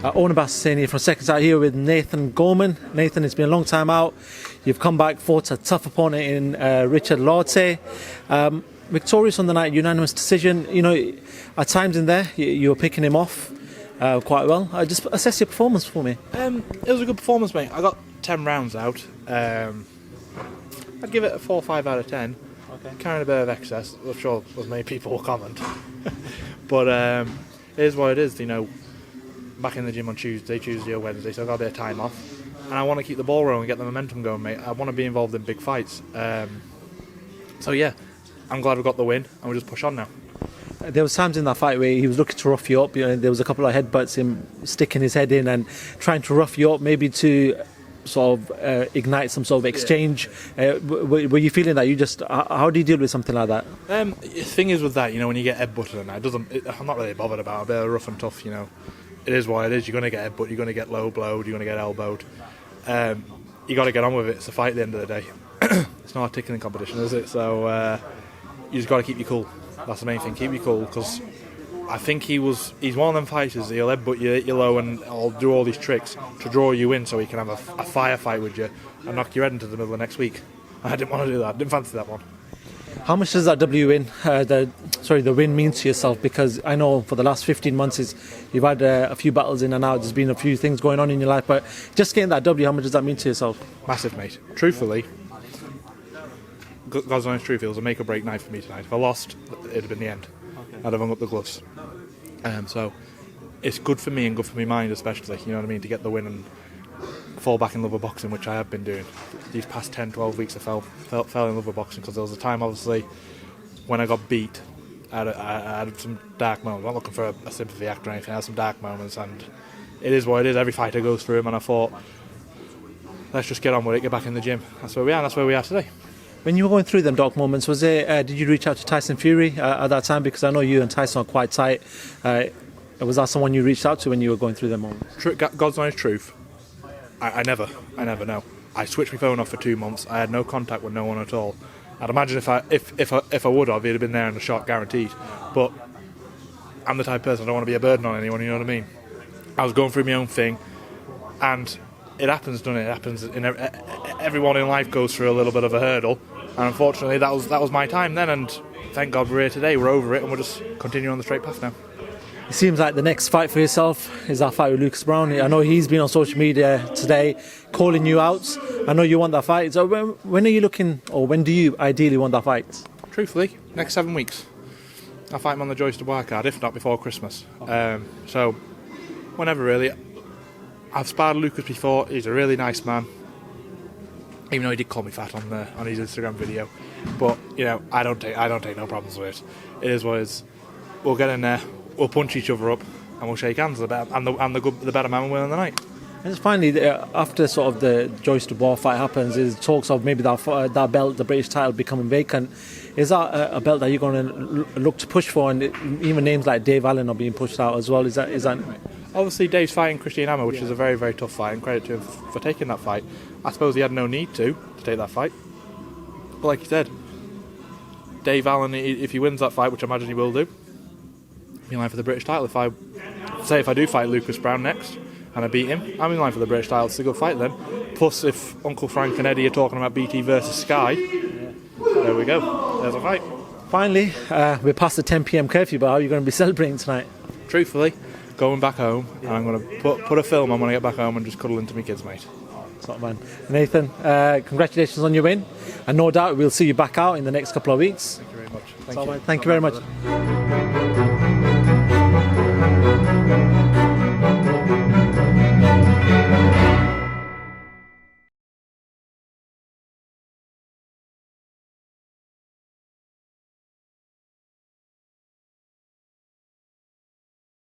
Oun Abbas saying here from SecondsOut here with Nathan Gorman. Nathan, it's been a long time out. You've come back, fought a tough opponent in Richard Lartey. Victorious on the night, unanimous decision. You know, at times in there, you were picking him off quite well. Just assess your performance for me. It was a good performance, mate. I got 10 rounds out. I'd give it a 4 or 5 out of 10. Okay. Carrying a bit of excess, I'm sure as many people will comment. But it is what it is, you know. Back in the gym on Tuesday or Wednesday, so I've got a bit of time off. And I want to keep the ball rolling and get the momentum going, mate. I want to be involved in big fights. So yeah, I'm glad we got the win, and we'll just push on now. There was times in that fight where he was looking to rough you up. You know, there was a couple of headbutts, him sticking his head in and trying to rough you up, maybe to sort of ignite some sort of exchange. Were you feeling that? You just how do you deal with something like that? The thing is with that, you know, when you get headbutted, and I'm not really bothered about it. A bit of rough and tough, you know. It is what it is. You're going to get headbutt, you're going to get low blowed, you're going to get elbowed. You got to get on with it. It's a fight at the end of the day. It's not a ticking competition, is it? So you just got to keep you cool. That's the main thing. Keep you cool, because I think he's one of them fighters. He'll headbutt you, hit you low, and he'll do all these tricks to draw you in, so he can have a firefight with you and knock your head into the middle of next week. I didn't want to do that. Didn't fancy that one. How much does that the win mean to yourself? Because I know for the last 15 months you've had a few battles in and out. There's been a few things going on in your life, but just getting that W, how much does that mean to yourself? Massive, mate. Truthfully, God's honest truth, it was a make or break night for me tonight. If I lost, it'd have been the end. Okay. I'd have hung up the gloves. So it's good for me and good for my mind, especially. You know what I mean? To get the win and fall back in love with boxing, which I have been doing. These past 10-12 weeks I fell in love with boxing, because there was a time, obviously, when I got beat, I had some dark moments. I'm not looking for a sympathy act or anything. I had some dark moments, and it is what it is. Every fighter goes through them, and I thought, let's just get on with it, get back in the gym. That's where we are, and that's where we are today. When you were going through them dark moments, was there? Did you reach out to Tyson Fury at that time? Because I know you and Tyson are quite tight. Was that someone you reached out to when you were going through them moments? God's honest truth, I never know. I switched my phone off for 2 months. I had no contact with no one at all. I'd imagine if I would have, he'd have been there in a shot, guaranteed. But I'm the type of person, I don't want to be a burden on anyone, you know what I mean? I was going through my own thing, and it happens, doesn't it? It happens. Everyone in life goes through a little bit of a hurdle, and unfortunately that was my time then, and thank God we're here today, we're over it, and we're just continuing on the straight path now. It seems like the next fight for yourself is that fight with Lucas Browne. I know he's been on social media today calling you out. I know you want that fight. So when are you looking, or when do you ideally want that fight? Truthfully, next 7 weeks. I'll fight him on the JOYCE-DUBOIS card, if not before Christmas. So, whenever really. I've sparred Lucas before. He's a really nice man. Even though he did call me fat on his Instagram video. But, you know, I don't take no problems with it. It is what it is. We'll get in there. We'll punch each other up, and we'll shake hands. The better man will win on the night. And finally, after sort of the JOYCE-DUBOIS fight happens, is talks of maybe that belt, the British title, becoming vacant. Is that a belt that you're going to look to push for? And even names like Dave Allen are being pushed out as well. Is that? Obviously, Dave's fighting Oun Abbas, which is a very, very tough fight, and credit to him for taking that fight. I suppose he had no need to take that fight. But like you said, Dave Allen, if he wins that fight, which I imagine he will do, I'm in line for the British title. If I do fight Lucas Browne next and I beat him, I'm in line for the British title. It's a good fight then. Plus, if Uncle Frank and Eddie are talking about BT versus Sky, there we go. There's a fight. Finally, we're past the 10 p.m. curfew, but how are you going to be celebrating tonight? Truthfully, going back home, and I'm going to put a film on when I get back home and just cuddle into my kids, mate. Top man. Nathan, congratulations on your win, and no doubt we'll see you back out in the next couple of weeks. Thank you very much. Thank you very much.